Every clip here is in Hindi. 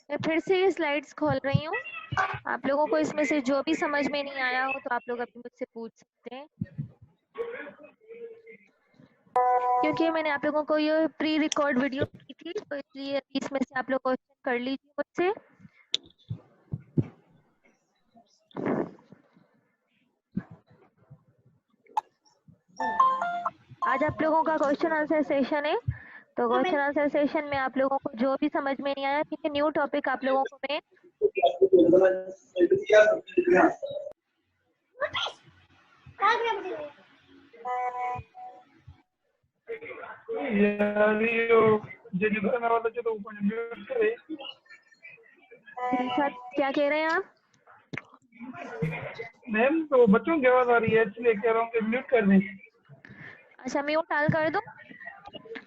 मैं फिर से ये स्लाइड्स खोल रही हूँ। आप लोगों को इसमें से जो भी समझ में नहीं आया हो तो आप लोग अभी मुझसे पूछ सकते हैं, क्योंकि मैंने आप लोगों को ये प्री रिकॉर्ड वीडियो की थी, तो इसलिए इसमें से आप लोग क्वेश्चन कर लीजिए मुझसे। आज आप लोगों का क्वेश्चन आंसर सेशन है, तो क्वेश्चन आंसर सेशन में आप लोगों को जो भी समझ में नहीं आया, क्योंकि न्यू टॉपिक आप लोगों को मैं यार ये जो जिधर वाला जो तो ऊपर म्यूट करे। दिलशाद, क्या कह रहे हैं आप? मैम तो बच्चों की आवाज आ रही है इसलिए कह रहा हूँ कि म्यूट कर दें। अच्छा, म्यूट ऑल कर दूं?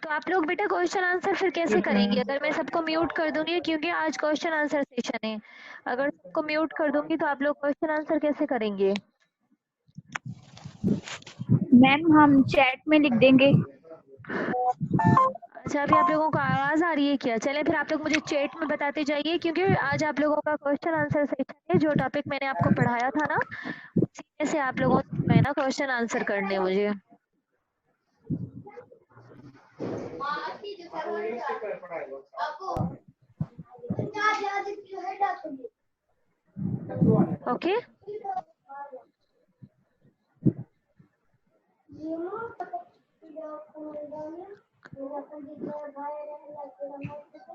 तो आप लोग बेटा क्वेश्चन आंसर फिर कैसे ठीक है। करेंगे अगर मैं सबको म्यूट कर दूंगी, क्योंकि आज क्वेश्चन आंसर सेशन है। अगर सबको म्यूट कर दूंगी तो आप लोग क्वेश्चन आंसर कैसे करेंगे? मैम हम चैट में लिख देंगे। अच्छा, अभी आप लोगों को आवाज आ रही है क्या? चलें फिर आप लोग मुझे चैट में बताते जाइए, क्योंकि आज आप लोगों का क्वेश्चन आंसर सेशन है। जो टॉपिक मैंने आपको पढ़ाया था ना, उसी में से आप लोगों को है ना क्वेश्चन आंसर करने मुझे। ओके,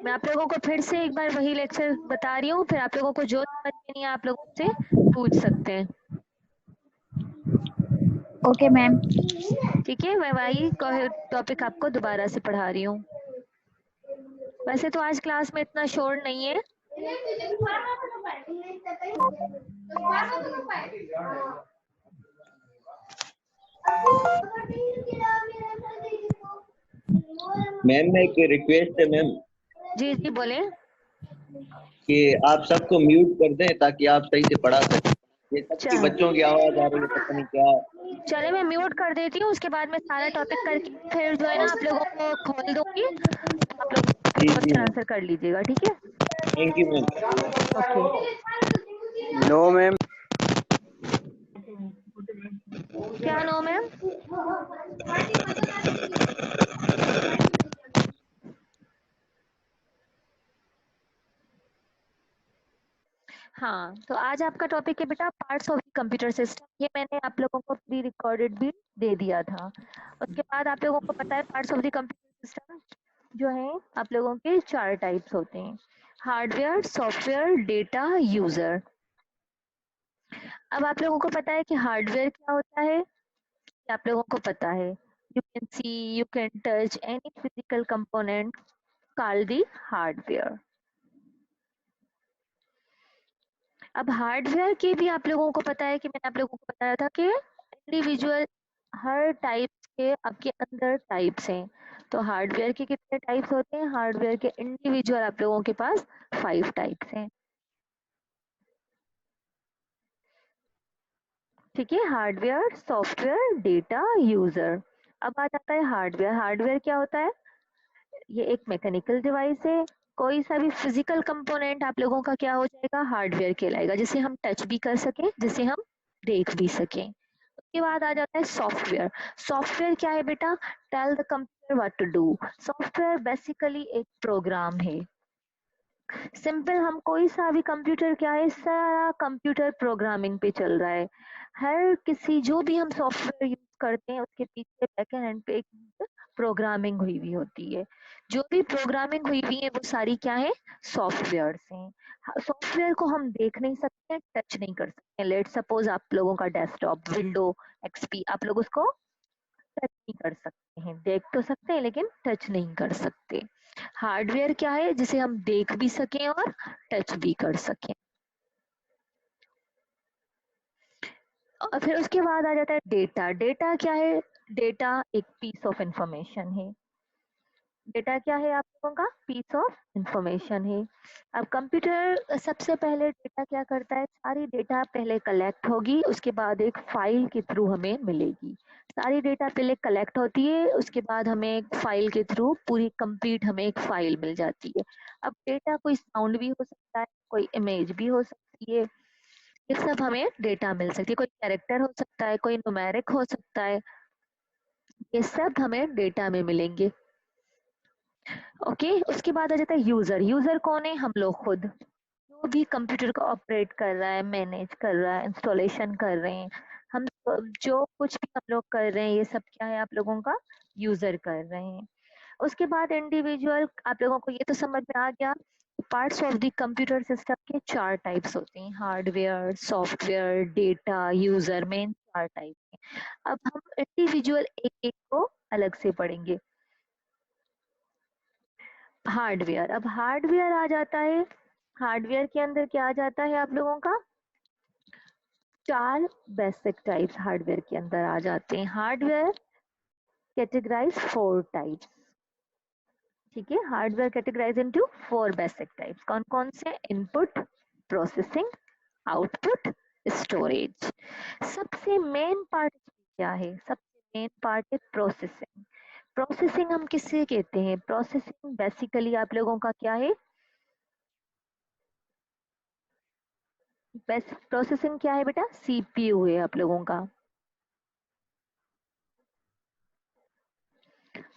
मैं आप लोगों को फिर से एक बार वही लेक्चर बता रही हूँ, फिर आप लोगों को जो समझ में नहीं है आप लोग मुझसे पूछ सकते हैं। Okay ma'am. ठीक है, मैं वही टॉपिक आपको दोबारा से पढ़ा रही हूँ। वैसे तो आज क्लास में इतना शोर नहीं है। मैम एक रिक्वेस्ट है मैम जी जी बोले। कि आप सबको म्यूट कर दें ताकि आप सही से पढ़ा सकें। ये सबकी चल बच्चों की आवाज आ रही है, पता नहीं क्या। चले, मैं म्यूट कर देती हूँ, उसके बाद मैं सारा टॉपिक करके फिर जो है ना आप लोगों को खोल दूंगी, तो आप लोग जी जी क्वेश्चन मैम, आंसर कर लीजिएगा। ठीक है, thank you ma'am. Okay. No ma'am. क्या नो मैम? हाँ, तो आज आपका टॉपिक है बेटा parts of the computer system. ये मैंने आप लोगों को प्री रिकॉर्डेड भी दे दिया था। उसके बाद आप लोगों को पता है parts of the computer system जो है आप लोगों के 4 टाइप्स होते हैं: हार्डवेयर, सॉफ्टवेयर, डेटा, यूजर। अब आप लोगों को पता है कि हार्डवेयर क्या होता है, ये आप लोगों को पता है। You can see, you can touch any physical component called the hardware. अब हार्डवेयर के भी आप लोगों को पता है कि मैंने आप लोगों को बताया था कि इंडिविजुअल हर टाइप के आपके अंदर टाइप्स हैं। तो हार्डवेयर के कितने टाइप्स होते हैं? हार्डवेयर के इंडिविजुअल आप लोगों के पास 5 टाइप्स हैं। ठीक है, हार्डवेयर, सॉफ्टवेयर, डेटा, यूजर। अब आ जाता है हार्डवेयर। हार्डवेयर क्या होता है? ये एक मैकेनिकल डिवाइस है। कोई सा भी फिजिकल कंपोनेंट आप लोगों का क्या हो जाएगा? हार्डवेयर कहलाएगा, जिसे हम टच भी कर सकें, जिसे हम देख भी सकें। उसके बाद आ जाता है सॉफ्टवेयर। सॉफ्टवेयर क्या है बेटा? Tell the computer what to do. Software basically एक प्रोग्राम है। सिंपल, हम कोई सा भी कंप्यूटर क्या है, सारा कंप्यूटर प्रोग्रामिंग पे चल रहा है। हर किसी जो भी हम सॉफ्टवेयर यूज करते हैं उसके पीछे बैक एंड पे एक प्रोग्रामिंग हुई हुई होती है। जो भी प्रोग्रामिंग हुई हुई है वो सारी क्या है? सॉफ्टवेयर हैं। सॉफ्टवेयर को हम देख नहीं सकते, टच नहीं कर सकते। लेट सपोज आप लोगों का डेस्कटॉप विंडो एक्सपी, आप लोग उसको टच नहीं कर सकते हैं, देख तो सकते हैं लेकिन टच नहीं कर सकते। हार्डवेयर क्या है? जिसे हम देख भी सकें और टच भी कर सकें। और फिर उसके बाद आ जाता है डेटा। डेटा क्या है? डेटा एक पीस ऑफ इंफॉर्मेशन है। डेटा क्या है आप लोगों का? पीस ऑफ इंफॉर्मेशन है। अब कंप्यूटर सबसे पहले डेटा क्या करता है? सारी डेटा पहले कलेक्ट होगी, उसके बाद एक फाइल के थ्रू हमें मिलेगी। सारी डेटा पहले कलेक्ट होती है, उसके बाद हमें एक फाइल के थ्रू पूरी कंप्लीट हमें एक फाइल मिल जाती है। अब डेटा कोई साउंड भी हो सकता है, कोई इमेज भी हो सकती है, ये सब हमें डेटा मिल सकती है। कोई कैरेक्टर हो सकता है, कोई न्यूमेरिक हो सकता है, ये सब हमें डेटा में मिलेंगे। ओके, उसके बाद आ जाता है यूजर। यूजर कौन है? हम लोग खुद, जो भी कंप्यूटर को ऑपरेट कर रहा है, मैनेज कर रहा है, इंस्टॉलेशन कर रहे हैं, हम जो कुछ भी हम लोग कर रहे हैं, ये सब क्या है आप लोगों का? यूजर कर रहे हैं। उसके बाद इंडिविजुअल, आप लोगों को ये तो समझ में आ गया, parts of the computer system के 4 टाइप्स होते हैं, hardware, software, data, user, main 4 type हैं। अब हम इंडिविजुअल एक एक को अलग से पढ़ेंगे। हार्डवेयर, अब हार्डवेयर आ जाता है, हार्डवेयर के अंदर क्या आ जाता है आप लोगों का? 4 बेसिक टाइप्स हार्डवेयर के अंदर आ जाते हैं। हार्डवेयर कैटेगराइज 4 टाइप्स, ठीक है। Hardware categorize into 4 basic types. कौन कौन से? Input, processing, output, storage. सबसे मेन पार्ट क्या है? सबसे मेन पार्ट है प्रोसेसिंग। प्रोसेसिंग हम किससे कहते हैं? प्रोसेसिंग बेसिकली आप लोगों का क्या है? बेस्ट प्रोसेसिंग क्या है बेटा? सीपीयू है आप लोगों का।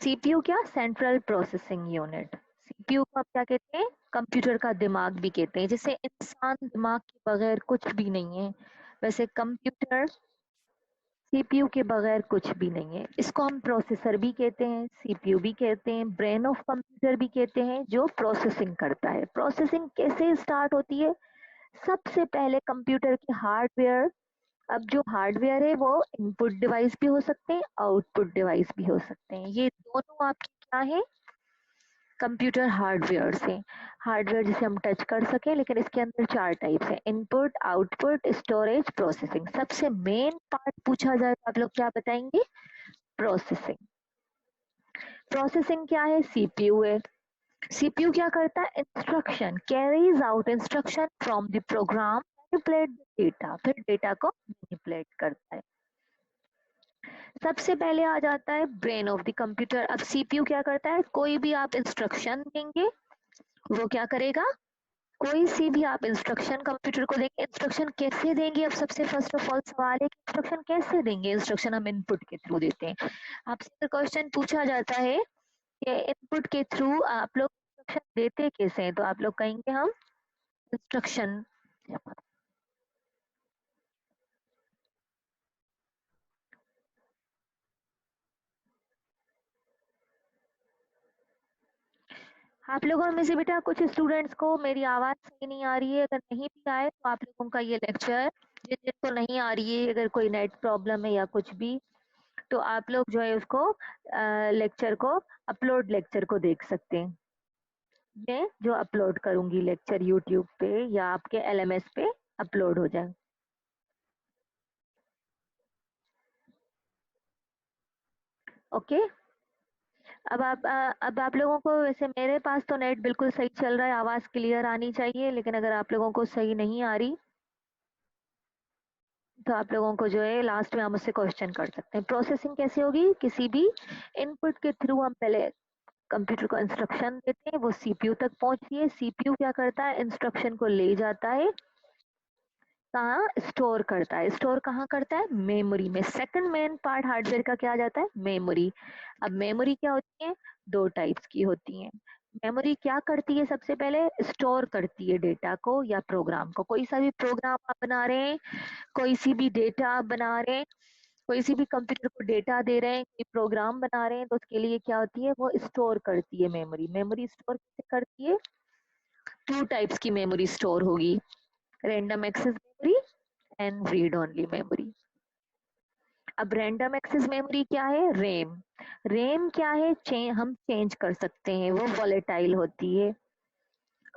सीपीयू क्या? Central processing unit. सीपीयू को आप क्या कहते हैं? कंप्यूटर का दिमाग भी कहते हैं। जैसे इंसान दिमाग के बगैर कुछ भी नहीं है, वैसे कंप्यूटर सीपीयू के बगैर कुछ भी नहीं है। इसको हम प्रोसेसर भी कहते हैं, सीपीयू भी कहते हैं, ब्रेन ऑफ कंप्यूटर भी कहते हैं, जो प्रोसेसिंग करता है। प्रोसेसिंग कैसे स्टार्ट होती है? सबसे पहले कंप्यूटर के हार्डवेयर, अब जो हार्डवेयर है वो इनपुट डिवाइस भी हो सकते हैं, आउटपुट डिवाइस भी हो सकते हैं। ये दोनों आपके क्या है? कंप्यूटर हार्डवेयर से। हार्डवेयर जिसे हम टच कर सकें, लेकिन इसके अंदर 4 टाइप्स है, इनपुट, आउटपुट, स्टोरेज, प्रोसेसिंग। सबसे मेन पार्ट पूछा जाए तो आप लोग क्या बताएंगे? प्रोसेसिंग। प्रोसेसिंग क्या है? सीपीयू है। सीपीयू क्या करता है? Instruction, carries out instruction from the program, manipulate data, फिर डेटा को मैनिपुलेट करता है। सबसे पहले आ जाता है ब्रेन ऑफ द कंप्यूटर। अब सीपीयू क्या करता है? कोई भी आप इंस्ट्रक्शन देंगे, वो क्या करेगा? कोई सी भी आप इंस्ट्रक्शन कंप्यूटर को देंगे, इंस्ट्रक्शन कैसे देंगे? अब सबसे फर्स्ट ऑफ ऑल सवाल है कि इंस्ट्रक्शन कैसे देंगे? इंस्ट्रक्शन हम इनपुट के थ्रू देते हैं। आपसे क्वेश्चन पूछा जाता है कि इनपुट के थ्रू आप लोग इंस्ट्रक्शन देते कैसे हैं, तो आप लोग कहेंगे हम इंस्ट्रक्शन। आप लोगों में से बेटा कुछ स्टूडेंट्स को मेरी आवाज सही नहीं आ रही है, अगर नहीं भी आए तो आप लोगों का ये लेक्चर, जिन जिनको नहीं आ रही है, अगर कोई नेट प्रॉब्लम है या कुछ भी, तो आप लोग जो है उसको लेक्चर को, अपलोड लेक्चर को देख सकते हैं। मैं जो अपलोड करूंगी लेक्चर यूट्यूब पे या आपके एलएमएस पे अपलोड हो जाए। ओके, अब आप लोगों को, वैसे मेरे पास तो नेट बिल्कुल सही चल रहा है, आवाज क्लियर आनी चाहिए, लेकिन अगर आप लोगों को सही नहीं आ रही तो आप लोगों को जो है लास्ट में आप मुझसे क्वेश्चन कर सकते हैं। प्रोसेसिंग कैसे होगी? किसी भी इनपुट के थ्रू हम पहले कंप्यूटर को इंस्ट्रक्शन देते हैं, वो सीपीयू तक पहुंचती है। सीपीयू क्या करता है? इंस्ट्रक्शन को ले जाता है, कहाँ? स्टोर करता है। स्टोर कहाँ करता है? मेमोरी में। सेकंड मेन पार्ट हार्डवेयर का क्या आ जाता है? मेमोरी। अब मेमोरी क्या होती है? 2 टाइप्स की होती है। मेमोरी क्या करती है? सबसे पहले स्टोर करती है डेटा को या प्रोग्राम को। कोई सा भी प्रोग्राम आप बना रहे हैं, कोई सी भी डेटा आप बना रहे हैं, कोई सी भी कंप्यूटर को डेटा दे रहे हैं, कोई प्रोग्राम बना रहे हैं, तो उसके लिए क्या होती है? वो स्टोर करती है मेमोरी। मेमोरी स्टोर कैसे करती है? 2 टाइप्स की मेमोरी स्टोर होगी, random access memory and read only memory. अब रैंडम एक्सेस मेमोरी क्या है? रैम। रैम क्या है? हम चेंज कर सकते हैं, वो वॉलेटाइल होती है।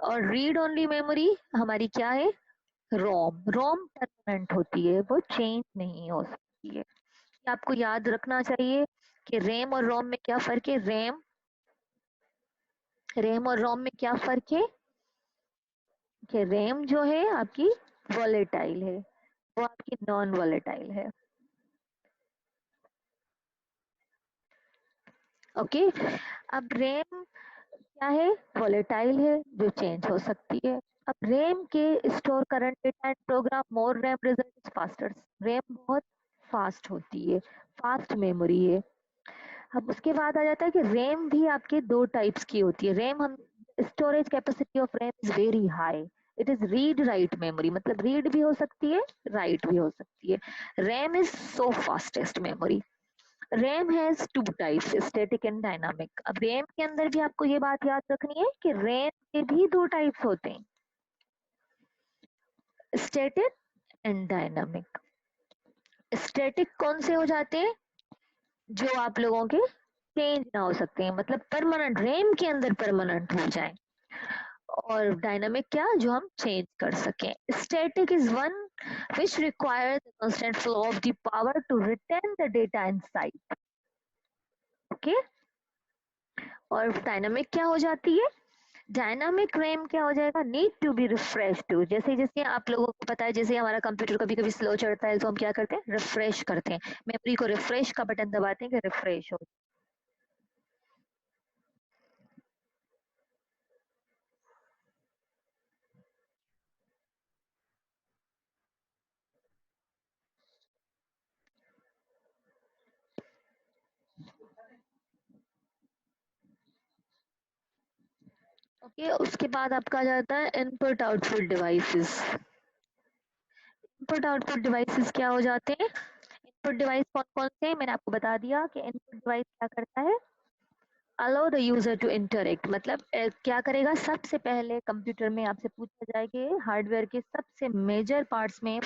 और रीड ओनली मेमोरी हमारी क्या है? रोम। रोम परमानेंट होती है, वो चेंज नहीं हो सकती है। आपको याद रखना चाहिए कि रैम और रोम में क्या फर्क है? रैम रैम और रोम में क्या फर्क है कि रैम जो है आपकी वॉलेटाइल है, वो आपकी नॉन वॉलेटाइल है। ओके, अब रैम क्या है, वॉलेटाइल है, जो चेंज हो सकती है। अब रैम के store current data and program more RAM result faster. RAM बहुत फास्ट होती है, फास्ट मेमोरी है। अब उसके बाद आ जाता है कि रैम भी आपके दो टाइप्स की होती है। रैम हम storage capacity of RAM is very high. It is read write memory, मतलब रीड भी हो सकती है, राइट भी हो सकती है। RAM is so fastest memory. RAM has two types, static and dynamic. अब रैम के अंदर भी आपको ये बात याद रखनी है कि रैम के भी दो टाइप्स होते हैं, स्टैटिक एंड डायनामिक। स्टैटिक कौन से हो जाते हैं, जो आप लोगों के चेंज ना हो सकते हैं, मतलब परमानेंट, रैम के अंदर परमानेंट हो जाए। और डायनामिक क्या, जो हम चेंज कर सकें। Static is one which requires the constant flow of the power to retain the data inside. Okay, और डायनामिक क्या हो जाती है, डायनामिक रैम क्या हो जाएगा, need to be refresh too. जैसे जैसे आप लोगों को पता है, जैसे हमारा कंप्यूटर कभी कभी स्लो चढ़ता है तो हम क्या करते हैं, रिफ्रेश करते हैं, मेमोरी को रिफ्रेश का बटन दबाते हैं कि रिफ्रेश हो। ओके, उसके बाद आपका आ जाता है input output devices. Input output devices क्या हो जाते हैं, इनपुट डिवाइस कौन कौन से हैं, मैंने आपको बता दिया कि इनपुट डिवाइस क्या करता है, allow the user to interact. मतलब क्या करेगा, सबसे पहले कंप्यूटर में आपसे पूछा जाएगा हार्डवेयर के सबसे मेजर पार्ट्स में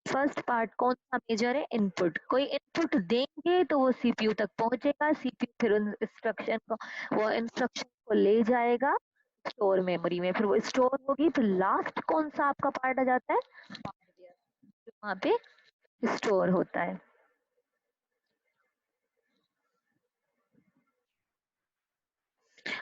फर्स्ट पार्ट कौन सा मेजर है, इनपुट। कोई इनपुट देंगे तो वो सीपीयू तक पहुंचेगा, सीपीयू फिर उन इंस्ट्रक्शन को, वो इंस्ट्रक्शन को ले जाएगा स्टोर मेमोरी में, फिर वो स्टोर होगी। फिर लास्ट कौन सा आपका पार्ट आ जाता है, हार्डवेयर, जो वहाँ पे स्टोर होता है।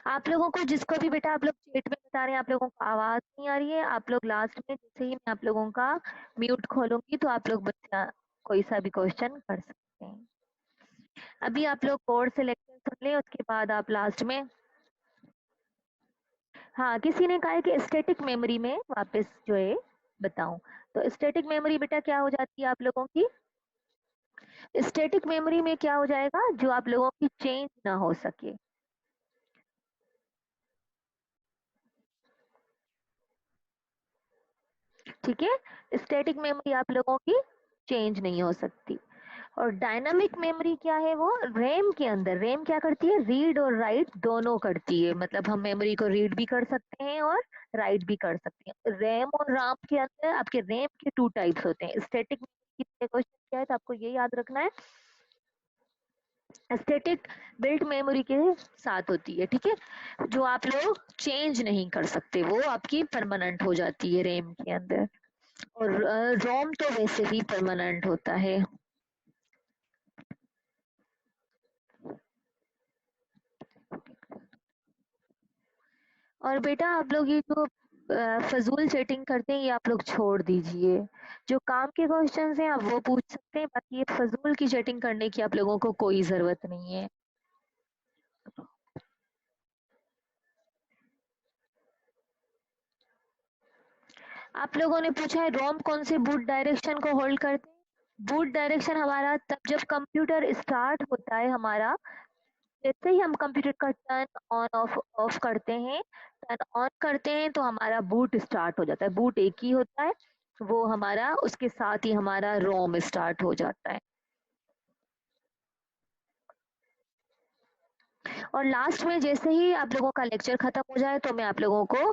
आप लोगों को, जिसको भी बेटा आप लोग चैट में बता रहे हैं आप लोगों को आवाज नहीं आ रही है, आप लोग लास्ट में जैसे ही मैं आप लोगों का म्यूट खोलूंगी तो आप लोग बच्चा कोई सा भी क्वेश्चन कर सकते हैं। अभी आप लोग कोड से लेक्चर सुन ले, उसके बाद आप लास्ट में, हाँ किसी ने कहा है कि स्टैटिक मेमोरी में वापस जो है बताऊं, तो स्टैटिक मेमोरी बेटा क्या हो जाती है आप लोगों की, स्टैटिक मेमोरी में क्या हो जाएगा, जो आप लोगों की चेंज ना हो सके। ठीक है, स्टैटिक मेमोरी आप लोगों की चेंज नहीं हो सकती। और डायनामिक मेमोरी क्या है, वो रैम के अंदर, रैम क्या करती है, रीड और राइट दोनों करती है। मतलब हम मेमोरी को रीड भी कर सकते हैं और राइट भी कर सकते हैं। रैम और राम के अंदर आपके रैम के टू टाइप्स होते हैं। स्टैटिक मेमोरी की क्वेश्चन क्या है, तो आपको ये याद रखना है, स्टैटिक बिल्ट मेमोरी के साथ होती है। ठीक है, जो आप लोग चेंज नहीं कर सकते, वो आपकी परमानेंट हो जाती है रैम के अंदर। और रोम तो वैसे ही परमानेंट होता है। और बेटा आप लोग ये जो फजूल सेटिंग करते हैं ये आप लोग छोड़ दीजिए। जो काम के क्वेश्चंस हैं आप वो पूछ सकते हैं, बाकी ये फजूल की सेटिंग करने की आप लोगों को कोई जरूरत नहीं है। आप लोगों ने पूछा है रोम कौन से बूट डायरेक्शन को होल्ड करते हैं। बूट डायरेक्शन हमारा तब जब कंप्यूटर स्टार्ट होता है हमारा, जैसे ही हम कंप्यूटर का टर्न ऑन ऑफ ऑफ करते हैं, टर्न ऑन करते हैं तो हमारा बूट स्टार्ट हो जाता है। बूट एक ही होता है, वो हमारा उसके साथ ही हमारा रोम स्टार्ट हो जाता है। और लास्ट में जैसे ही आप लोगों का लेक्चर खत्म हो जाए तो मैं आप लोगों को,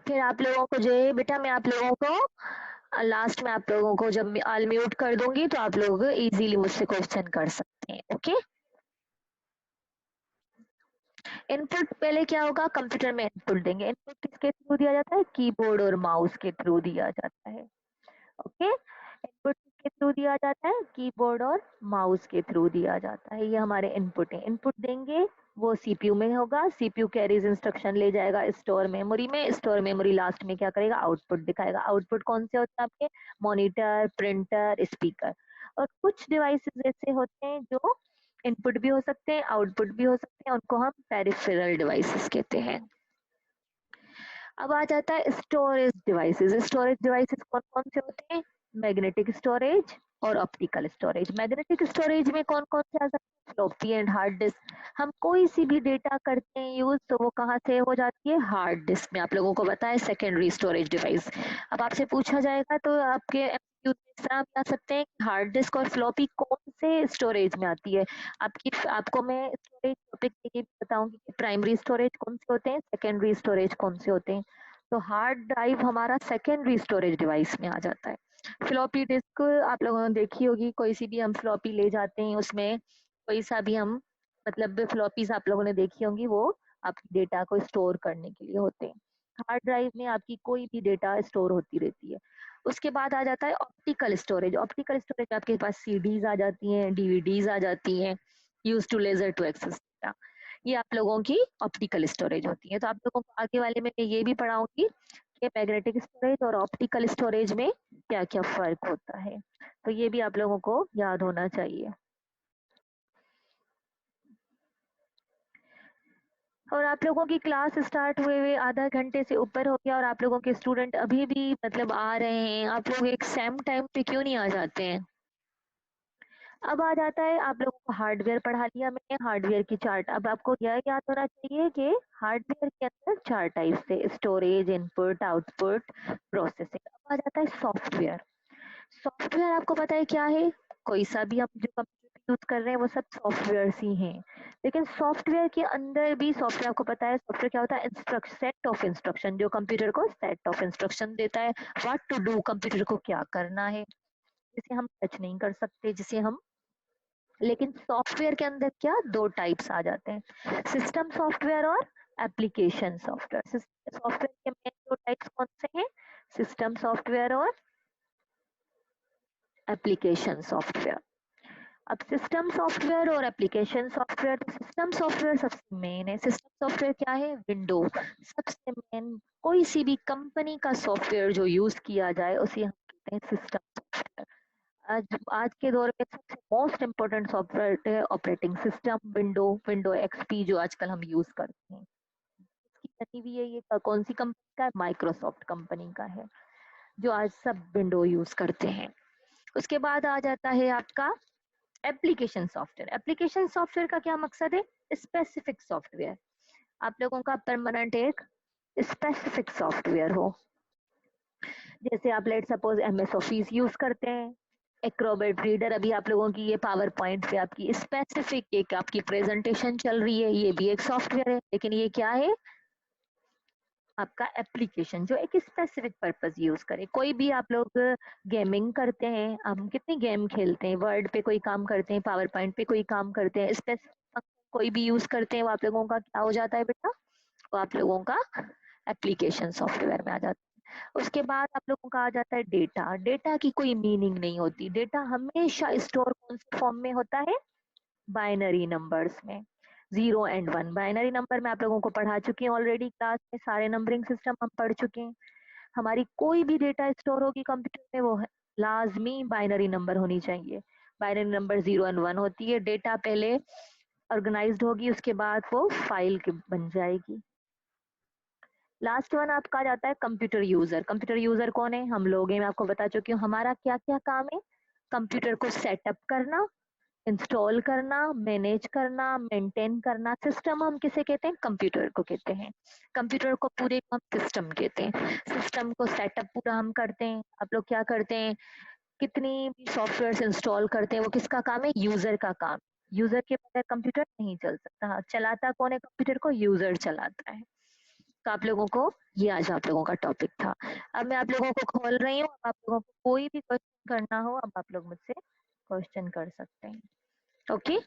फिर आप लोगों को जो है बेटा, मैं आप लोगों को लास्ट में आप लोगों को जब ऑल म्यूट कर दूंगी तो आप लोग इजीली मुझसे क्वेश्चन कर सकते हैं। ओके, इनपुट पहले क्या होगा, कंप्यूटर में इनपुट देंगे। इनपुट किसके थ्रू दिया जाता है, कीबोर्ड और माउस के थ्रू दिया जाता है। ओके, इनपुट किसके थ्रू दिया जाता है? कीबोर्ड और माउस के थ्रू दिया जाता है। ये हमारे इनपुट है, इनपुट देंगे वो सीपीयू में होगा, सीपीयू कैरीज इंस्ट्रक्शन ले जाएगा स्टोर मेमोरी में, स्टोर मेमोरी लास्ट में क्या करेगा? आउटपुट दिखाएगा। आउटपुट कौन से होते हैं आपके? Monitor, printer, speaker. और कुछ डिवाइसेस ऐसे होते हैं जो इनपुट भी हो सकते हैं, आउटपुट भी हो सकते हैं, उनको हम पेरिफेरल डिवाइसेस कहते हैं। अब आ जाता है स्टोरेज डिवाइसेस। स्टोरेज डिवाइसेस कौन कौन से होते हैं? मैग्नेटिक स्टोरेज और ऑप्टिकल स्टोरेज। मैग्नेटिक स्टोरेज में कौन कौन से आ सकते हैं? Floppy and hard disk. हम कोई सी भी डेटा करते हैं यूज तो वो कहाँ से हो जाती है? हार्ड डिस्क में। आप लोगों को बताया सेकेंडरी स्टोरेज डिवाइस। अब आपसे पूछा जाएगा तो आपके MCQ में इस तरह आप जा सकते हैं हार्ड डिस्क और फ्लॉपी कौन से स्टोरेज में आती है। आपको मैं स्टोरेज टॉपिक ये भी बताऊंगी कि प्राइमरी स्टोरेज कौन से होते हैं, सेकेंडरी स्टोरेज कौन से होते हैं। तो हार्ड ड्राइव हमारा सेकेंडरी स्टोरेज डिवाइस में आ जाता है। फ्लॉपी डिस्क आप लोगों ने देखी होगी, कोई सी भी हम फ्लॉपी ले जाते हैं उसमें कोई सा भी हम मतलब फ्लॉपीज आप लोगों ने देखी होंगी, वो आपकी डेटा को स्टोर करने के लिए होते हैं। हार्ड ड्राइव में आपकी कोई भी डेटा स्टोर होती रहती है। उसके बाद आ जाता है ऑप्टिकल स्टोरेज। ऑप्टिकल स्टोरेज आपके पास सीडीज आ जाती हैं, डीवीडीज आ जाती हैं, use to laser to access data. ये आप लोगों की ऑप्टिकल स्टोरेज होती है। तो आप लोगों को आगे वाले में मैं ये भी पढ़ाऊंगी कि मैग्नेटिक स्टोरेज और ऑप्टिकल स्टोरेज में क्या क्या फर्क होता है। तो ये भी आप लोगों को याद होना चाहिए। और आप लोगों की क्लास स्टार्ट हुए हुए आधा घंटे से ऊपर हो गया और आप लोगों के स्टूडेंट अभी भी मतलब आ रहे हैं। आप लोग एक सेम टाइम पे क्यों नहीं आ जाते हैं? अब आ जाता है आप लोगों को हार्डवेयर पढ़ा लिया मैंने, हार्डवेयर की चार्ट। अब आपको यह याद होना चाहिए कि हार्डवेयर के अंदर चार टाइप्स थे, स्टोरेज, इनपुट, आउटपुट, प्रोसेसिंग। अब आ जाता है सॉफ्टवेयर। सॉफ्टवेयर आपको पता है क्या है? कोई सा भी हम जो कंप्यूटर यूज कर रहे हैं वो सब सॉफ्टवेयर ही हैं। लेकिन सॉफ्टवेयर के अंदर भी सॉफ्टवेयर आपको पता है सॉफ्टवेयर क्या होता है? सेट ऑफ इंस्ट्रक्शन, जो कंप्यूटर को सेट ऑफ इंस्ट्रक्शन देता है व्हाट टू डू, कंप्यूटर को क्या करना है, जिसे हम टच नहीं कर सकते, जिसे हम। लेकिन सॉफ्टवेयर के अंदर क्या दो टाइप्स आ जाते हैं, सिस्टम सॉफ्टवेयर और एप्लीकेशन सॉफ्टवेयर। सॉफ्टवेयर के मेन दो टाइप्स कौन से हैं? सिस्टम सॉफ्टवेयर और एप्लीकेशन सॉफ्टवेयर। अब सिस्टम सॉफ्टवेयर और एप्लीकेशन सॉफ्टवेयर, तो सिस्टम सॉफ्टवेयर सबसे मेन है। सिस्टम सॉफ्टवेयर क्या है? विंडो सबसे मेन। कोई सी भी कंपनी का सॉफ्टवेयर जो यूज किया जाए उसे हम कहते हैं सिस्टम सॉफ्टवेयर। आज आज के दौर में सबसे मोस्ट इम्पोर्टेंट सॉफ्टवेयर है operating system, window, window XP जो आजकल हम यूज करते हैं। इसकी बनी हुई है, ये कौन सी कंपनी का है? माइक्रोसॉफ्ट कंपनी का है, जो आज सब विंडो यूज करते हैं। उसके बाद आ जाता है आपका एप्लीकेशन सॉफ्टवेयर। एप्लीकेशन सॉफ्टवेयर का क्या मकसद है? Specific software. आप लोगों का परमानेंट एक स्पेसिफिक सॉफ्टवेयर हो। जैसे आप let suppose MS office use करते हैं, एक्रोबेट रीडर, अभी आप लोगों की ये पावर पॉइंट पे आपकी स्पेसिफिक एक आपकी प्रेजेंटेशन चल रही है, ये भी एक सॉफ्टवेयर है। लेकिन ये क्या है? आपका एप्लीकेशन जो एक स्पेसिफिक पर्पस यूज करे। कोई भी आप लोग गेमिंग करते हैं, हम कितनी गेम खेलते हैं, वर्ड पे कोई काम करते हैं, पावर पॉइंट पे कोई काम करते हैं, स्पेसिफिक कोई भी यूज करते हैं, वो आप लोगों का क्या हो जाता है बेटा? वो आप लोगों का एप्लीकेशन सॉफ्टवेयर में आ जाता है। उसके बाद आप लोगों का आ जाता है डेटा। डेटा की कोई मीनिंग नहीं होती, डेटा हमेशा स्टोर कौन से फॉर्म में होता है? बाइनरी नंबर्स में, 0 और 1। बाइनरी नंबर में आप लोगों को पढ़ा चुके हैं ऑलरेडी, क्लास में सारे नंबरिंग सिस्टम हम पढ़ चुके हैं। हमारी कोई भी डेटा स्टोर होगी कंप्यूटर में वो लाजमी बाइनरी नंबर होनी चाहिए। बाइनरी नंबर 0 और 1 होती है। डेटा पहले ऑर्गेनाइज्ड होगी, उसके बाद वो फाइल बन जाएगी। लास्ट वन आपका आ जाता है कंप्यूटर यूजर। कंप्यूटर यूजर कौन है? हम लोग हैं, मैं आपको बता चुकी हूँ हमारा क्या क्या काम है। कंप्यूटर को सेटअप करना, इंस्टॉल करना, मैनेज करना, मेंटेन करना। सिस्टम हम किसे कहते हैं? कंप्यूटर को कहते हैं। कंप्यूटर को पूरे को हम सिस्टम कहते हैं। सिस्टम को सेटअप पूरा हम करते हैं। आप लोग क्या करते हैं? कितनी भी सॉफ्टवेयर इंस्टॉल करते हैं, वो किसका काम है? यूजर का काम। यूजर के बगैर कंप्यूटर नहीं चल सकता। हाँ, चलाता कौन है कंप्यूटर को? यूजर चलाता है। तो आप लोगों को ये आज आप लोगों का टॉपिक था। अब मैं आप लोगों को खोल रही हूँ, अब आप लोगों को कोई भी क्वेश्चन करना हो अब आप लोग मुझसे क्वेश्चन कर सकते हैं। ओके।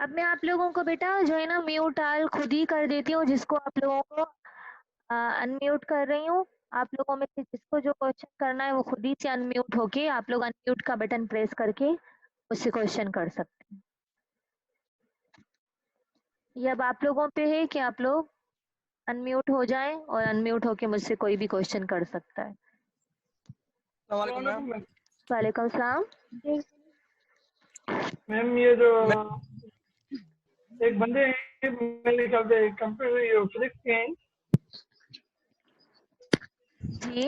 अब मैं आप लोगों को बेटा जो है ना म्यूट आल खुद ही कर देती हूँ, जिसको आप लोगों को अनम्यूट कर रही हूँ। आप लोगों में से जिसको जो क्वेश्चन करना है वो खुद ही से अनम्यूट होके आप लोग अनम्यूट का बटन प्रेस करके उससे क्वेश्चन कर सकते हैं। ये अब आप लोगों पे है कि आप लोग अनम्यूट हो जाएं और अनम्यूट होके मुझसे कोई भी क्वेश्चन कर सकता है। वालेकुम सलाम। मैम ये जो एक बंदे हैं मेरे ख्याल से कंप्यूटर फिजिक्स के हैं जी,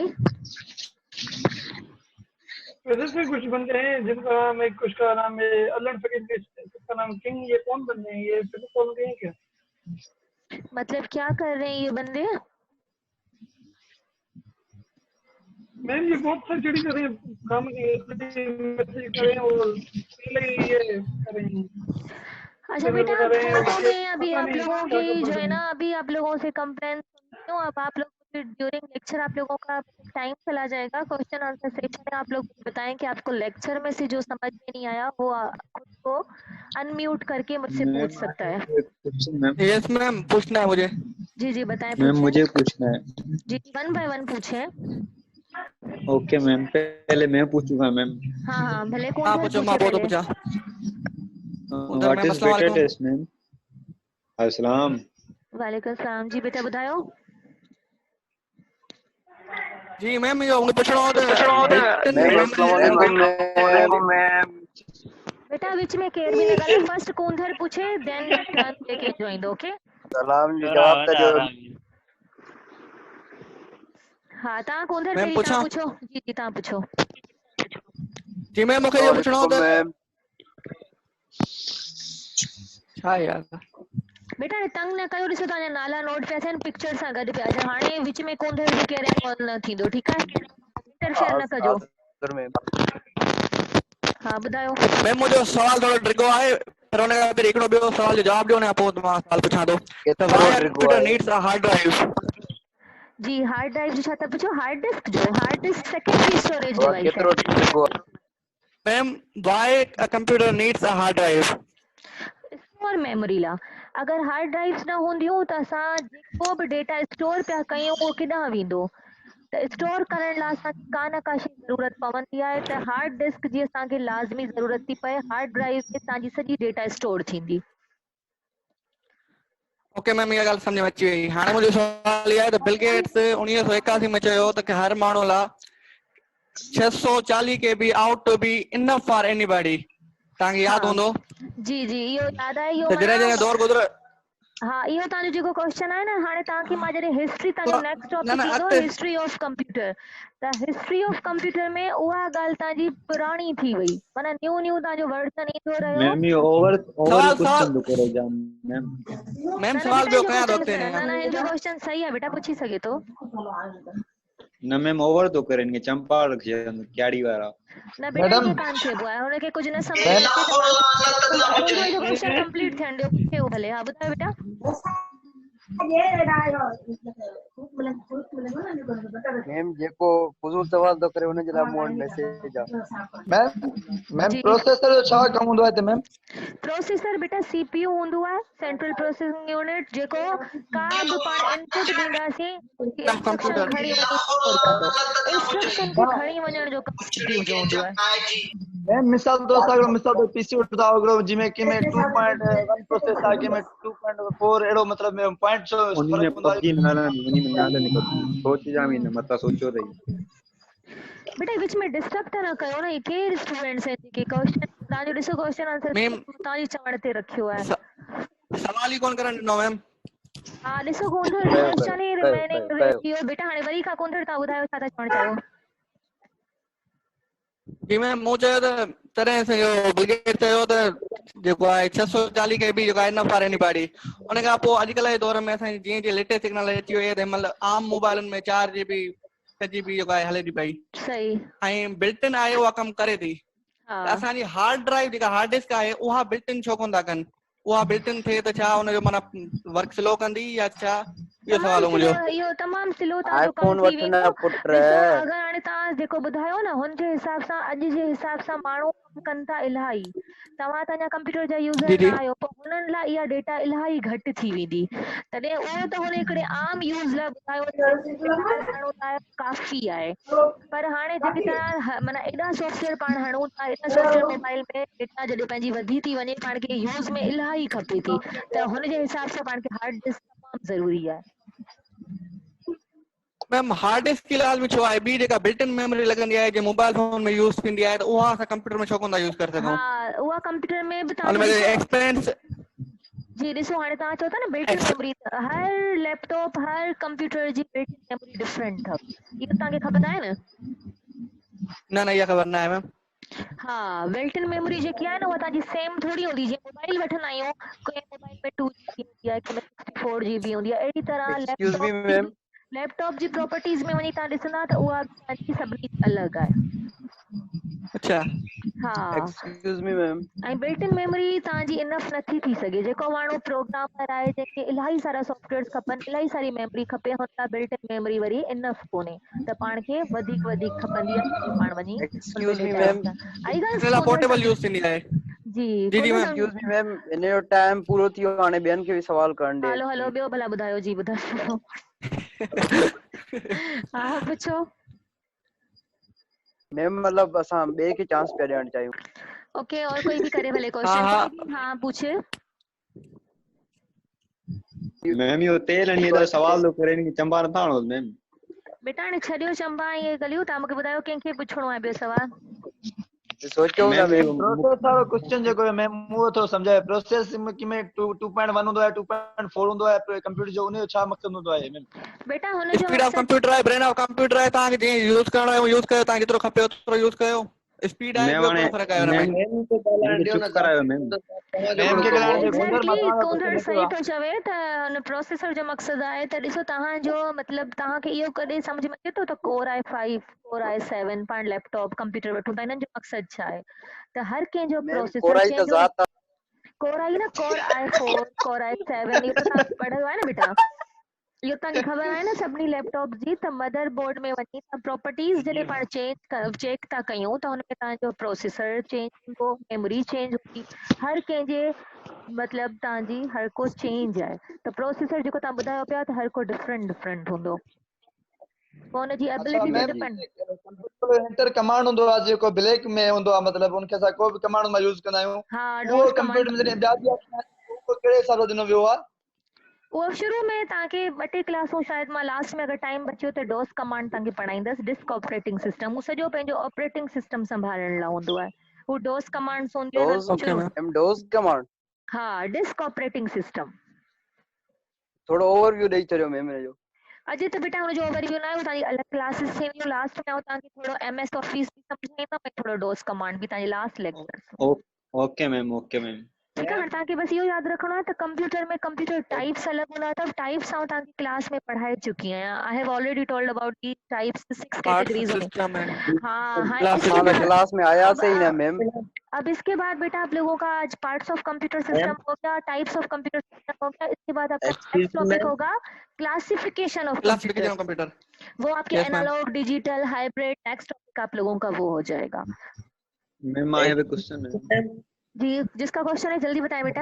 फिजिक्स में कुछ बंदे हैं जिनका नाम है, कुछ का नाम है अल्लन फकीर, जिसका नाम किंग। ये कौन बंदे हैं? ये फिजिक्स वाले हैं क्या? मतलब क्या कर रहे हैं ये बंदे? मैम ये बहुत सारी चीजें कर रहे हैं, काम मैसेज कर रहे हैं और पहले ये कर रहे हैं। अच्छा बेटा, मैं अभी आप लोगों की जो है ना अभी आप लोगों से कंप्लेन सुनती हूँ। अब आप लोग ड्यूरिंग लेक्चर आप लोगों का टाइम चला जाएगा, क्वेश्चन आंसर सेशन में आप लोग बताएं कि आपको लेक्चर में से जो समझ में नहीं आया वो खुद को अनम्यूट करके मुझसे पूछ सकता है। यस मैम, पूछना है मुझे। जी जी बताएं। मैम मुझे पूछना है। जी, 1 बाय 1 पूछें। ओके मैम, पहले मैं पूछूंगा मैम। हाँ भले कौन हाँ पूछो माँ, बहुत पूछा। व्हाट इज बेटा टेस्ट मैम? अस्सलाम वालेकुम सलाम। जी बेटा बताओ। जी मैम, ये उन्हें पूछना होता बेटा बीच में केयर भी लगा लो। फर्स्ट कौंधर पूछे देन टर्न लेके ज्वाइन दो। ओके सलाम जी, जवाब दो। हाँ ता कौंधर तेरी ता पूछो। जी जी ता पूछो। जी मैम, मुझे ये पूछना होता है छा यार बेटा तंग न कयो। ॾिसो तव्हांजा नाला नोट पिया थियनि, पिक्चर सां गॾु पिया अचनि। हाणे विच में कौंधर जी केयर न थींदो, ठीकु आहे? इंटरफेयर न कजो। हाँ ॿुधायो। मैम मुझे सवाल थोड़ा ट्रिको है, पर उन्हें का फिर एकड़ो बियो सवाल जो जवाब दियो ने आपो मां सवाल पूछा दो। तो why computer needs a hard drive? जी हार्ड ड्राइव जो छा था पूछो? हार्ड डिस्क जो hard disk secondary storage device है। Ma'am why a computer needs a hard drive? Store memory ला। अगर हार्ड ड्राइव्स न हूंदियूं त असां जेको बि डेटा स्टोर पिया कयूं उहो किॾां वेंदो? त स्टोर करण लाइ असांखे का न का शइ ज़रूरत पवंदी आहे। त हार्ड डिस्क जी असांखे लाज़मी ज़रूरत थी पए। हार्ड ड्राइव में तव्हांजी सॼी डेटा स्टोर थींदी। ओके मैम, ये गल समझ में अची वई। हाणे मुझे सवाल ये है त बिल गेट्स 1981 में चयो त कि हर माण्हू ला 640 KB ought to be enough for anybody. तव्हांखे याद हूंदो? जी जी इहो यादि आहे। इहो त जॾहिं जॾहिं दौर गुज़रे। हाँ इहो तव्हांजो जेको क्वेश्चन आहे न, हाणे तव्हांखे मां जॾहिं हिस्ट्री तव्हांजो नेक्स्ट टॉपिक ईंदो हिस्ट्री ऑफ कंप्यूटर, त हिस्ट्री ऑफ कंप्यूटर में उहा ॻाल्हि तव्हांजी पुराणी थी वई, माना न्यू न्यू तव्हांजो वर्जन ईंदो रहियो। मैम ये ओवर क्वेश्चन तो करे जान मैम सवाल बियो कया दो तेने। ना ना हिनजो क्वेश्चन सही आहे बेटा, पुछी सघे थो। न मैम ओवर तो करेंगे चंपा रख क्याड़ी वाला। न बेटा ये कान चइबो आहे, हुनखे कुझु न समझ में अचे त क्वेश्चन कंप्लीट थियण ॾियो। पुछे भले। हा ॿुधायो बेटा। मैम जेको फुज़ूल सवाल तो करे उन जे लाइ मोड मैसेज आ। मैम प्रोसेसर जो छा कम हूंदो आहे त मैम? प्रोसेसर बेटा सीपीयू हूंदो आहे, सेंट्रल प्रोसेसिंग यूनिट, जेको का बि पाण इनपुट ॾींदासीं इंस्ट्रक्शन खणी वञी स्टोर कंदो। इंस्ट्रक्शन खे खणी वञण जो कम सीपीयू जो हूंदो आहे। मैम मिसाल तो अगर मिसाल तो पीसी उठा अगर जिमें कि में 2.1 प्रोसेस आ कि में 2.4 एड़ो मतलब में पॉइंट उन्हीं में पबजी नाला उन्हीं में नाला निकल सोच जामी न मता सोचो रही। बेटा विच में डिस्टर्ब त न कयो न। के स्टूडेंट्स हैं जेके क्वेश्चन तव्हांजो ॾिसो क्वेश्चन आंसर तव्हांजी चवण ते रखियो आहे। सवाल ही कोन करण ॾिनो मैम। हा ॾिसो कोंधर क्वेश्चन ही रिमेनिंग रहियो बेटा। हाणे वरी खां कोंधर तव्हां ॿुधायो छा था चवण चाहियो? जी मैम मूं चयो त तरह से यो बिलगेट चयो त जेको आहे 640 KB जेको आहे न फॉर एनीबॉडी। उन खां पोइ अॼुकल्ह जे दौर में असां जीअं जीअं लेटेस्ट टेक्नोलॉजी अची वई आहे त मतलब आम मोबाइलनि में 4 GB 6 GB जेको आहे हले थी पई। सही। ऐं बिल्ट इन आहे उहा कमु करे थी। त असांजी हार्ड ड्राइव जेका हार्ड डिस्क आहे उहा बिल्ट इन छो कोन था कनि? उहा बिल्ट इन थिए त छा उनजो माना वर्क स्लो कंदी या छा? ये सवाल हो मुझे। इहो तमामु सिलो तव्हांजो कमु आईफोन थी वठंदा वेंदो। पुट ॾिसो अगरि हाणे तव्हां जेको ॿुधायो न हुनजे हिसाब सां अॼु जे हिसाब सां माण्हू कमु कनि था इलाही। तव्हां त अञा कंप्यूटर जा यूज़र जी न जी आहियो पर हुननि लाइ इहा डेटा इलाही घटि थी वेंदी। तॾहिं उहो त हुन हिकिड़े आम यूज़ लाइ ॿुधायो माण्हू लाइ काफ़ी आहे। पर हाणे जेकी तव्हां माना एॾा सॉफ्टवेयर पाण हणूं था, एॾा सॉफ्टवेयर मोबाइल में डेटा जॾहिं पंहिंजी वधी थी वञे पाण खे यूज़ में इलाही खपे थी, त हुनजे हिसाब सां पाण खे हार्ड डिस्क तमामु ज़रूरी आहे। मैम हार्ड डिस्क की लाल में छो आहे ॿी जेका बिल्ट इन मेमोरी लॻंदी आहे जे मोबाइल फोन में यूज़ थींदी आहे त उहा असां कंप्यूटर में छो कोन था यूज़ करे सघूं? हाँ उहा कंप्यूटर में बि हुन तव्हांजो में ॾिसो एक्सपीरियंस जी ॾिसो हाणे तव्हां चओ था न बिल्ट इन मेमोरी हर लैपटॉप हर कंप्यूटर जी बिल्ट इन मेमोरी डिफरेंट अथव, इहो तव्हांखे ख़बर आहे न? न इहा ख़बर न आहे मैम। हाँ बिल्ट इन मेमोरी जेकी आहे न उहा तव्हांजी सेम थोड़ी हूंदी। जीअं मोबाइल वठंदा आहियूं कोई मोबाइल में 2 GB हूंदी आहे कंहिं में 64 GB हूंदी आहे, अहिड़ी तरह एक्सक्यूज मी मैम, लैपटॉप जी प्रॉपर्टीज़ में वञी तव्हां ॾिसंदा त उहा तव्हांजी सभिनी अलॻि आहे। अच्छा हा एक्सक्यूज मी मैम, ऐं बिल्ट इन मेमोरी तव्हांजी इनफ नथी थी सघे। जेको माण्हू प्रोग्रामर आहे जंहिंखे इलाही सारा सॉफ्टवेयर खपनि, इलाही सारी मेमोरी खपे, हुन लाइ built in memory worry enough कोन्हे, त पाण खे वधीक वधीक खपंदी आहे पाण वञी हुन में एक्सक्यूज मी डेटा मैम, आई इन ॻाल्हि लाइ कोन्हे पोर्टेबल यूज़ थींदी आहे। जी जी जी मैम। एक्सक्यूज मी मैम, इन जो टाइम पूरो थी वियो, हाणे ॿियनि खे बि सवाल करण ॾे। हलो हलो ॿियो भला ॿुधायो जी ॿुधायो हा पुछो। मैम मतलब असां ॿिए खे चांस पिया ॾियणु चाहियूं। ओके और कोई भी करे भले हाँ क्वेश्चन। हाँ हाँ पूछे। मैम यो तेल अन्य तो सवाल तो करे नहीं चंबा न था मैम। बेटा हाणे छॾियो चंबा ये गलियूं, तव्हां मूंखे ॿुधायो कंहिंखे पुछणो आहे ॿियो सवाल। सोचो ना मैम मैम, प्रोसेस वारो क्वेश्चन जेको है मैम वो थोरो सम्झाए। प्रोसेस में 2.1 हूंदो आहे, 2.4 हूंदो आहे कंप्यूटर जो, उन जो छा मक़सद हूंदो आहे मैम? बेटा हुनजो स्पीड ऑफ मक़सद कंप्यूटर आहे, ब्रेन ऑफ कंप्यूटर आहे, तव्हांखे जीअं यूज़ करणो आहे यूज़ कयो, तव्हां जेतिरो खपे ओतिरो यूज़ कयो। स्पीड आहे, मैम ॿियो हाणे कहिड़ो फ़र्क़ु आहे हुन मैम में? मैम को ॻाल्हाइण ॾियो चुप न करायो मैम। मैम खे ॻाल्हाइण ॾियो। कुंदर मां एग्जैक्टली तव्हां कुंदर क्वेश्चन सही लिखियो थो चवे त हुन प्रोसेसर जो मक़सदु आहे त ॾिसो तव्हांजो मतिलबु तव्हांखे इहो कॾहिं सम्झ में अचे थो त कोर आई 5 कोर आई 7 पाण लैपटॉप कंप्यूटर वठूं था, हिननि जो मक़सदु छा आहे? त हर कंहिंजो मैम प्रोसेसर कोराई त कंहिंजो ज़ात कोर आई न कोर आई 4 कोर आई 7 इहो त तव्हां पढ़ियो आहे न बेटा, इहो तव्हांखे ख़बर आहे न सभिनी लैपटॉप जी। त मदर बोर्ड में वञी त प्रॉपर्टीज़ जॾहिं पाण चेक था कयूं त हुन में तव्हांजो प्रोसेसर चेंज हूंदो, मेमोरी चेंज हूंदी, हर कंहिंजे मतिलबु तव्हांजी हर को चेंज आहे। त प्रोसेसर जेको तव्हां ॿुधायो पिया त हर को डिफरेंट हूंदो, पोइ हुनजी अच्छा एबिलिटी ते ma'am depend. Computer enter command हूंदो आहे जेको ब्लैक में हूंदो आहे, मतलब उनखे असां को बि कमांड मां यूज़ कंदा आहियूं, हा उहो डोस कंप्यूटर कमांड में जॾहिं ॿिया उहो कहिड़े हिसाब सां ॾिनो वियो आहे? उहो शुरू में तव्हांखे 2-3 क्लासूं शायदि मां लास्ट में अगरि टाइम बचियो त डोस कमांड तव्हांखे पढ़ाईंदसि। डिस्क ऑपरेटिंग सिस्टम उहो सॼो पंहिंजो ऑपरेटिंग सिस्टम संभालण लाइ हूंदो आहे। उहो डोस कमांड्स हूंदियूं डोज ओके आहिनि। मैम। मैम डोज कमांड हा डिस्क ऑपरेटिंग सिस्टम। थोड़ो ओवरव्यू ॾेई छॾियो मैम हिन जो। अॼु त बेटा हुनजो ओवरव्यू न आहे, तव्हांजी अलॻि क्लासिस थींदियूं लास्ट में, ऐं तव्हांखे थोरो MS ऑफिस बि सम्झाईंदमि, थोरो डोस कमांड बि तव्हांजे last lecture. Okay ma'am okay ma'am. ठीकु आहे। हाणे तव्हांखे बसि इहो यादि रखिणो आहे त कंप्यूटर में कंप्यूटर टाइप्स अलॻि हूंदा अथव। टाइप्स आउं तव्हांखे क्लास में पढ़ाए चुकी आहियां। I have already told about the types 6 parts categories होंगे। सिस्टम है। हाँ हाँ क्लास इसके हाँ तो सिस्टम बाद क्लास में आया से ही ना मैम। अब इसके बाद बेटा आप लोगों का आज पार्ट्स ऑफ कंप्यूटर सिस्टम हो गया, टाइप्स ऑफ कंप्यूटर सिस्टम हो गया। इसके बाद आपका excuse next me topic ma'am. होगा classification of classification of computer. Computer. वो आपके yes ma'am. Analog digital hybrid next topic आप लोगों का वो हो जाएगा। Ma'am I have a question ma'am. जी जिसका क्वेश्चन है जल्दी बताएं बेटा।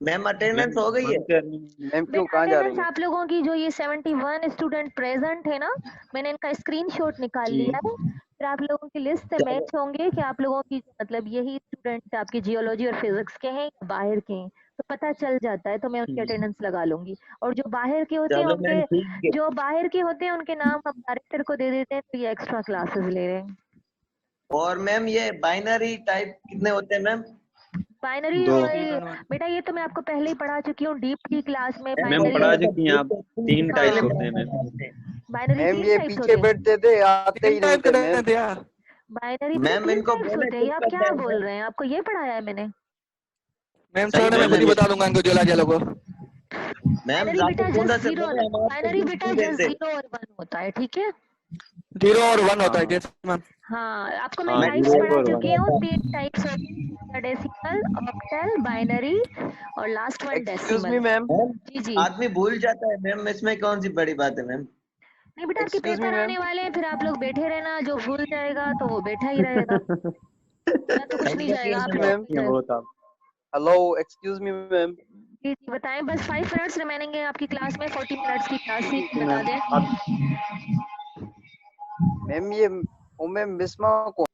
मैम अटेंडेंस हो गई है? मैम क्यों बेटा कहाँ जा रही अटेंडेंस हैं? आप लोगों की जो ये 71 स्टूडेंट प्रेजेंट है ना, मैंने इनका स्क्रीनशॉट निकाल जी लिया है। फिर आप लोगों की लिस्ट से मैच होंगे कि आप लोगों की मतलब यही स्टूडेंट आपकी जियोलॉजी और फिजिक्स के हैं या बाहर के हैं, तो पता चल जाता है, तो मैं उनकी अटेंडेंस लगा लूंगी। और जो बाहर के होते हैं चलो मैम उनके ठीक है। जो बाहर के होते हैं उनके नाम हम डायरेक्टर को दे देते हैं, तो ये एक्स्ट्रा क्लासेस ले रहे हैं। और मैम ये बाइनरी टाइप कितने होते हैं मैम? बाइनरी दो। बेटा ये तो मैं आपको पहले ही पढ़ा चुकी हूँ डीप की क्लास में। मैम बाइनरी पढ़ा चुकी हैं आप। 3 हाँ। टाइप्स होते हैं मैम। बाइनरी मैम 3 ये टाइप्स पीछे होते हैं। बैठते थे आते ही नहीं थे मैम। बाइनरी मैम 3 इनको टाइप्स बोले होते हैं, ये चुप आप कर क्या जाए बोल मैम। रहे हैं? आपको ये पढ़ाया है मैंने? मैम सही छोड़ मैं मैम खुद ही ये बता दूंगा इनको जोला जालो को। मैम बाइनरी जाके बेटा कुंदा जस्ट से जीरो, बोले हम आपको बाइनरी लिंक बेटा नहीं जस्ट देते। 0 और 1 होता है, ठीक है। 0 और 1 होता है जैसे मैम। हाँ, आपको मैं हाँ, टाइप्स 0 पढ़ा और 1 चुकी हूँ। 3 टाइप्स होते हैं, डेसिमल, ऑक्टल, बाइनरी और last one excuse me decimal. Ma'am, जी जी। आदमी भूल जाता है मैम, इसमें कौन सी बड़ी बात है मैम। नहीं बेटा, आपके एक्सक्यूज मी पेपर मैम। आने वाले हैं, फिर आप लोग बैठे रहना। जो भूल जाएगा तो वो बैठा ही रहेगा, मैं तो कुछ नहीं जाएगा, आप मैम लोग बहुत आप हेलो, एक्सक्यूज मी मैम। जी जी बताएं। बस 5 मिनट्स रिमेनिंग है आपकी क्लास में। 40 मिनट्स की क्लास थी, ठीक है बता मैम। दें। आप मैम ये ओ मैम बिस्मा कौन